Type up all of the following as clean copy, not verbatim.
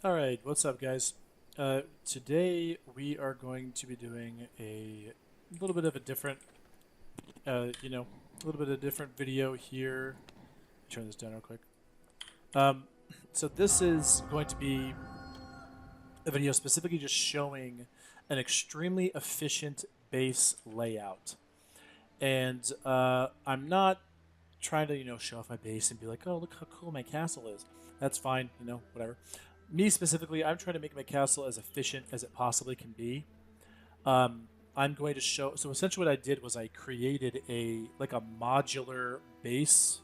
Alright, what's up, guys? Today we are going to be doing a little bit of a different, a little bit of a different video here. Turn this down real quick. Um, so this is going to be a video specifically just showing an extremely efficient base layout. And I'm not trying to, show off my base and be like, oh, look how cool my castle is. That's fine, whatever. Me specifically, I'm trying to make my castle as efficient as it possibly can be. I'm going to show. So essentially, what I did was I created a modular base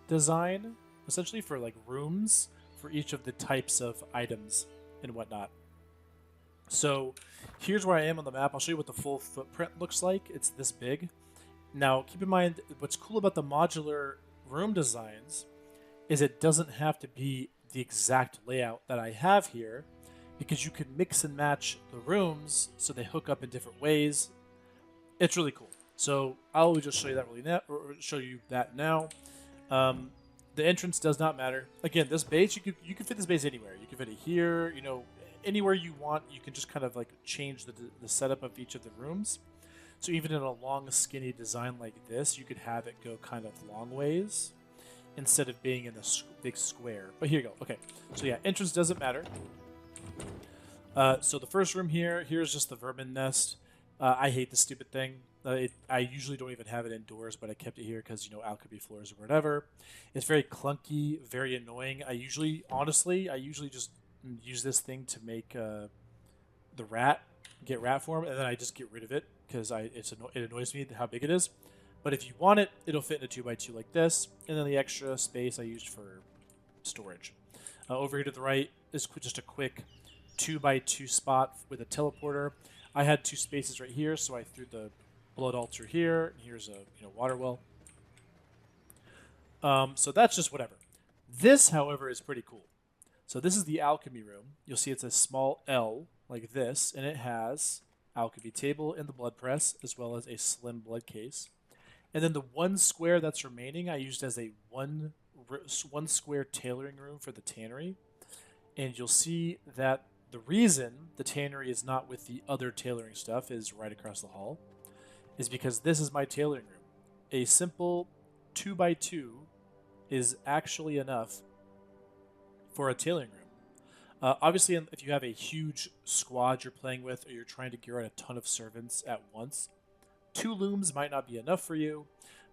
design, essentially for like rooms for each of the types of items and whatnot. So here's where I am on the map. I'll show you what the full footprint looks like. It's this big. Now, keep in mind, what's cool about the modular room designs is it doesn't have to be the exact layout that I have here, because you can mix and match the rooms so they hook up in different ways. It's really cool. So I'll just show you that show you that now. The entrance does not matter. Again, this base, you can fit this base anywhere. You can fit it here, anywhere you want. You can just kind of like change the setup of each of the rooms. So even in a long, skinny design like this, you could have it go kind of long ways instead of being in a big square. But here you go. Okay, so yeah, entrance doesn't matter. So the first room here's just the vermin nest. I hate this stupid thing. I usually don't even have it indoors, but I kept it here because, alchemy floors or whatever. It's very clunky, very annoying. Honestly, I usually just use this thing to make the get rat form, and then I just get rid of it because it annoys me how big it is. But if you want it, it'll fit in a 2x2 like this, and then the extra space I used for storage. Over here to the right is just a quick 2x2 spot with a teleporter. I had two spaces right here, so I threw the blood altar here, and here's a water well. So that's just whatever. This, however, is pretty cool. So this is the alchemy room. You'll see it's a small L like this, and it has alchemy table and the blood press, as well as a slim blood case. And then the one square that's remaining, I used as a one square tailoring room for the tannery. And you'll see that the reason the tannery is not with the other tailoring stuff is right across the hall is because this is my tailoring room. A simple 2x2 is actually enough for a tailoring room. Obviously, if you have a huge squad you're playing with, or you're trying to gear out a ton of servants at once, 2 looms might not be enough for you.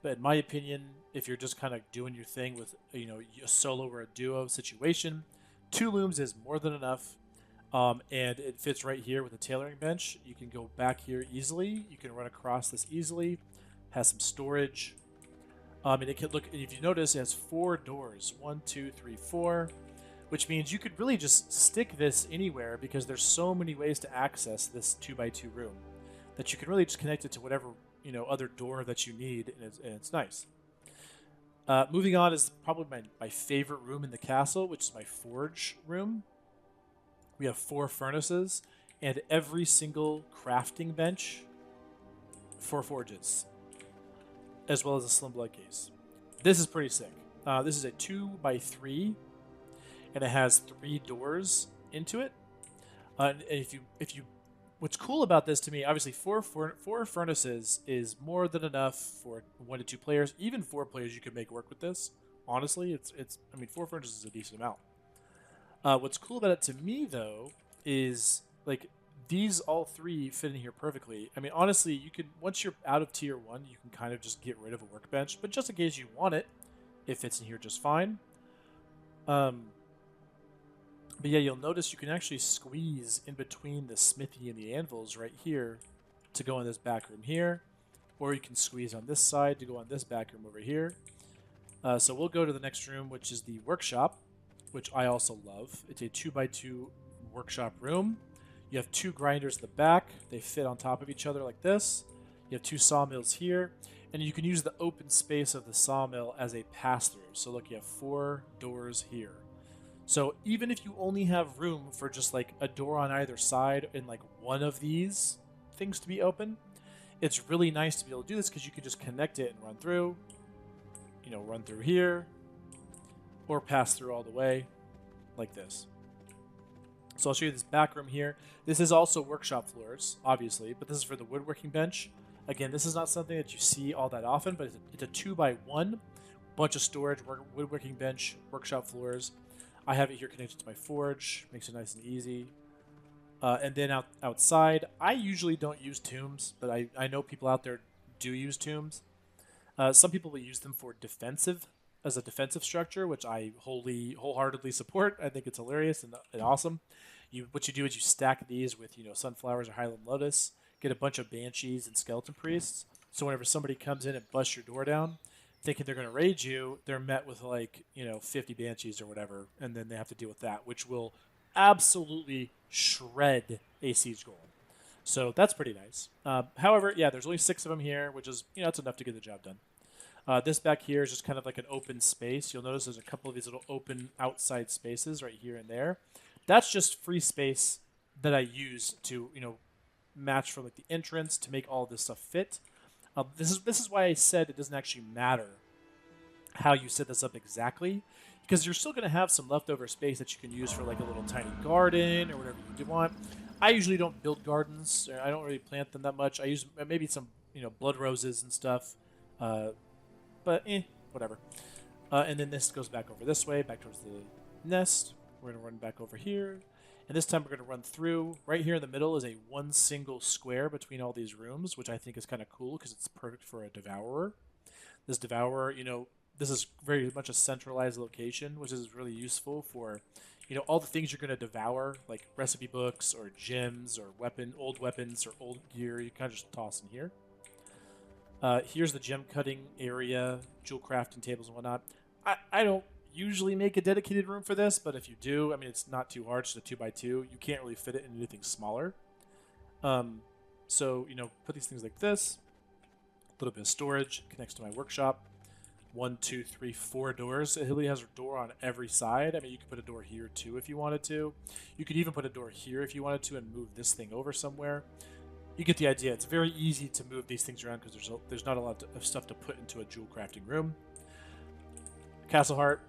But in my opinion, if you're just kind of doing your thing with a solo or a duo situation, 2 looms is more than enough. And it fits right here with a tailoring bench. You can go back here easily. You can run across this easily. Has some storage. And it can look. If you notice, it has 4 doors. 1, 2, 3, 4. Which means you could really just stick this anywhere because there's so many ways to access this 2x2 room that you can really just connect it to whatever other door that you need, and it's nice. Moving on is probably my favorite room in the castle, which is my forge room. We have 4 furnaces and every single crafting bench for forges, as well as a slim blood case. This is pretty sick. This is a 2x3, and it has 3 doors into it. And if you what's cool about this to me, obviously four furnaces is more than enough for 1 to 2 players. Even 4 players you could make work with this. Honestly, I mean 4 furnaces is a decent amount. What's cool about it to me though is like these all 3 fit in here perfectly. I mean honestly, you could, once you're out of tier 1, you can kind of just get rid of a workbench, but just in case you want it, it fits in here just fine. But yeah, you'll notice you can actually squeeze in between the smithy and the anvils right here to go in this back room here. Or you can squeeze on this side to go on this back room over here. So we'll go to the next room, which is the workshop, which I also love. It's a 2x2 workshop room. You have 2 grinders at the back. They fit on top of each other like this. You have 2 sawmills here. And you can use the open space of the sawmill as a pass-through. So look, you have 4 doors here. So even if you only have room for just like a door on either side and like one of these things to be open, it's really nice to be able to do this because you can just connect it and run through, run through here, or pass through all the way like this. So I'll show you this back room here. This is also workshop floors, obviously, but this is for the woodworking bench. Again, this is not something that you see all that often, but it's a 2x1, bunch of storage, woodworking bench, workshop floors. I have it here connected to my forge, makes it nice and easy. And then outside, I usually don't use tombs, but I know people out there do use tombs. Some people will use them for as a defensive structure, which I wholeheartedly support. I think it's hilarious and awesome. What you do is you stack these with sunflowers or Highland lotus, get a bunch of banshees and skeleton priests. So whenever somebody comes in and busts your door down, thinking they're going to raid you, they're met with 50 banshees or whatever, and then they have to deal with that, which will absolutely shred a siege golem. So that's pretty nice. However, yeah, there's only 6 of them here, which is it's enough to get the job done. This back here is just kind of like an open space. You'll notice there's a couple of these little open outside spaces right here and there. That's just free space that I use to match for like the entrance to make all this stuff fit. This is why I said it doesn't actually matter how you set this up exactly, because you're still going to have some leftover space that you can use for like a little tiny garden or whatever you want. I usually don't build gardens. I don't really plant them that much. I use maybe some blood roses and stuff, but whatever. And then this goes back over this way, back towards the nest. We're going to run back over here. And this time we're going to run through. Right here in the middle is a one single square between all these rooms, which I think is kind of cool because it's perfect for a devourer. This devourer, this is very much a centralized location, which is really useful for, all the things you're going to devour, like recipe books or gems or old weapons or old gear. You kind of just toss in here. Here's the gem cutting area, jewel crafting tables and whatnot. I don't usually make a dedicated room for this, but if you do, it's not too hard. It's just a 2x2. You can't really fit it in anything smaller. So, put these things like this. A little bit of storage. Connects to my workshop. 1, 2, 3, 4 doors. It really has a door on every side. You could put a door here too if you wanted to. You could even put a door here if you wanted to and move this thing over somewhere. You get the idea. It's very easy to move these things around because there's not a lot of stuff to put into a jewel crafting room. Castle heart.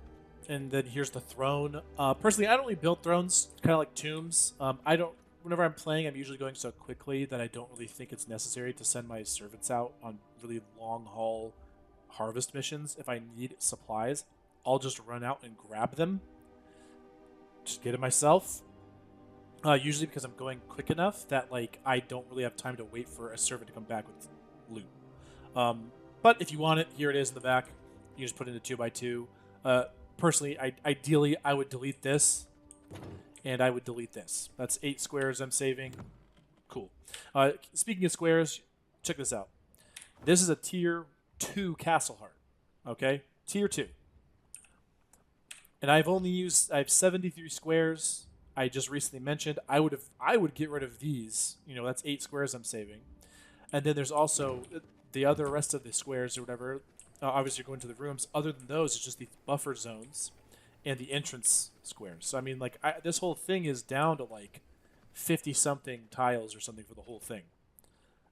And then here's the throne. Personally, I don't really build thrones, kind of like tombs. Whenever I'm playing, I'm usually going so quickly that I don't really think it's necessary to send my servants out on really long haul harvest missions. If I need supplies, I'll just run out and grab them. Just get it myself. Usually because I'm going quick enough that I don't really have time to wait for a servant to come back with loot. But if you want it, here it is in the back. You just put it in a 2x2. Personally, ideally, I would delete this, and I would delete this. That's 8 squares I'm saving. Cool. Speaking of squares, check this out. This is a tier 2 castle heart. Okay? Tier 2. And I have 73 squares. I just recently mentioned I would get rid of these. That's 8 squares I'm saving. And then there's also the rest of the squares or whatever. Obviously, you're going to the rooms. Other than those, it's just the buffer zones and the entrance squares. So, this whole thing is down to 50-something tiles or something for the whole thing,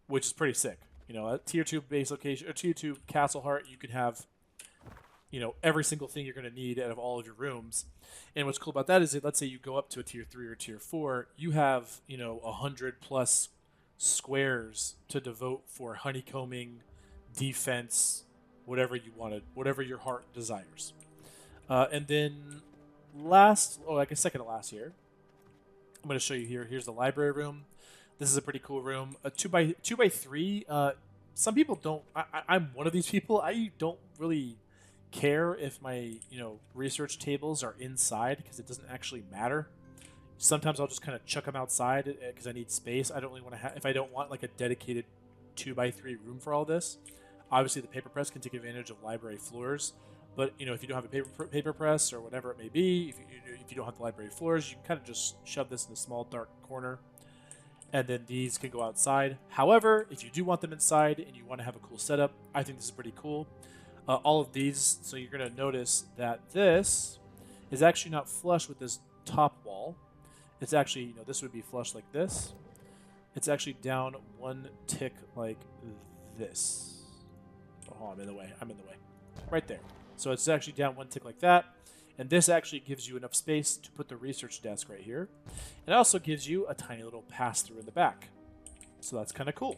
which is pretty sick. A tier 2 base location, or tier 2 castle heart, you can have, every single thing you're going to need out of all of your rooms. And what's cool about that is that, let's say you go up to a tier 3 or tier 4, you have, 100 plus squares to devote for honeycombing, defense, whatever you wanted, whatever your heart desires. And then second to last here, I'm going to show you here. Here's the library room. This is a pretty cool room. A 2x3. Some people don't. I'm one of these people. I don't really care if my research tables are inside because it doesn't actually matter. Sometimes I'll just kind of chuck them outside because I need space. I don't really want to if I don't want a dedicated 2x3 room for all this. Obviously, the paper press can take advantage of library floors, but if you don't have a paper press or whatever it may be, if you don't have the library floors, you can kind of just shove this in a small dark corner, and then these can go outside. However, if you do want them inside and you want to have a cool setup, I think this is pretty cool. All of these, so you're going to notice that this is actually not flush with this top wall. It's actually, this would be flush like this. It's actually down one tick like this. Oh, I'm in the way. Right there. So it's actually down one tick like that. And this actually gives you enough space to put the research desk right here. It also gives you a tiny little pass-through in the back. So that's kind of cool.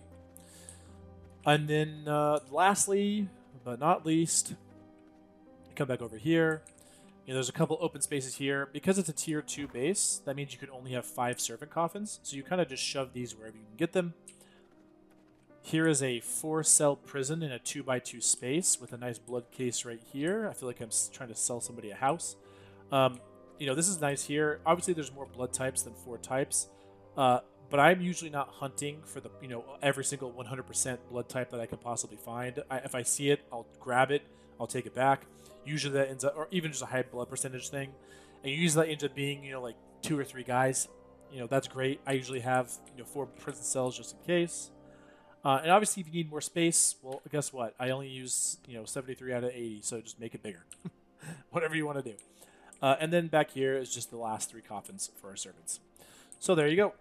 And then lastly, but not least, come back over here. There's a couple open spaces here. Because it's a tier 2 base, that means you can only have 5 servant coffins. So you kind of just shove these wherever you can get them. Here is a 4-cell prison in a 2x2 space with a nice blood case right here. I feel like I'm trying to sell somebody a house. This is nice here. Obviously, there's more blood types than 4 types. But I'm usually not hunting for the every single 100% blood type that I could possibly find. If I see it, I'll grab it. I'll take it back. Usually that ends up, or even just a high blood percentage thing, and usually that ends up being like 2 or 3 guys. That's great. I usually have 4 prison cells just in case. And obviously, if you need more space, well, guess what? I only use 73 out of 80, so just make it bigger. Whatever you want to do. And then back here is just the last 3 coffins for our servants. So there you go.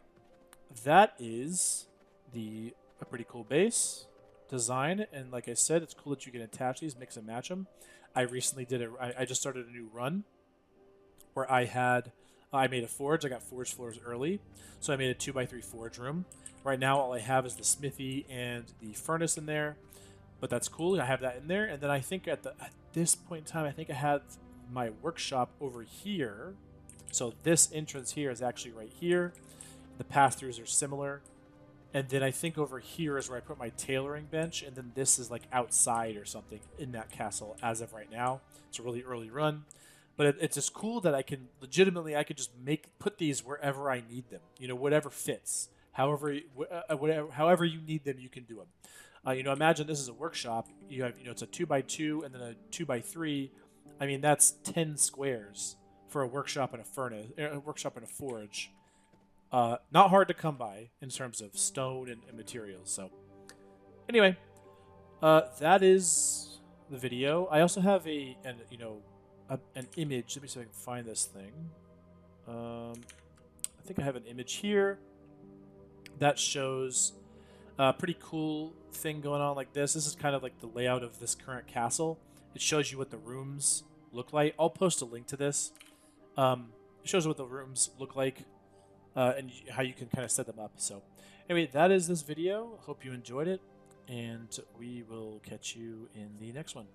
That is a pretty cool base design, and like I said, it's cool that you can attach these, mix and match them. I recently did I just started a new run where I made a forge. I got forge floors early, so I made a 2x3 forge room. Right now, all I have is the smithy and the furnace in there, but that's cool. I have that in there, and then I think at this point in time, I think I have my workshop over here. So this entrance here is actually right here. The pass-throughs are similar. And then I think over here is where I put my tailoring bench, and then this is like outside or something in that castle as of right now. It's a really early run. But it's just cool that I can just put these wherever I need them. Whatever fits. However you need them, you can do them. Imagine this is a workshop. You have, it's a 2x2 and then a 2x3. I mean, that's 10 squares for a workshop and a furnace, a workshop and a forge. Not hard to come by in terms of stone and materials. So, anyway, that is the video. I also have an image. Let me see if I can find this thing. I think I have an image here that shows a pretty cool thing going on like this. This is kind of like the layout of this current castle. It shows you what the rooms look like. I'll post a link to this. It shows what the rooms look like. And how you can kind of set them up. So anyway, that is this video. Hope you enjoyed it, and we will catch you in the next one.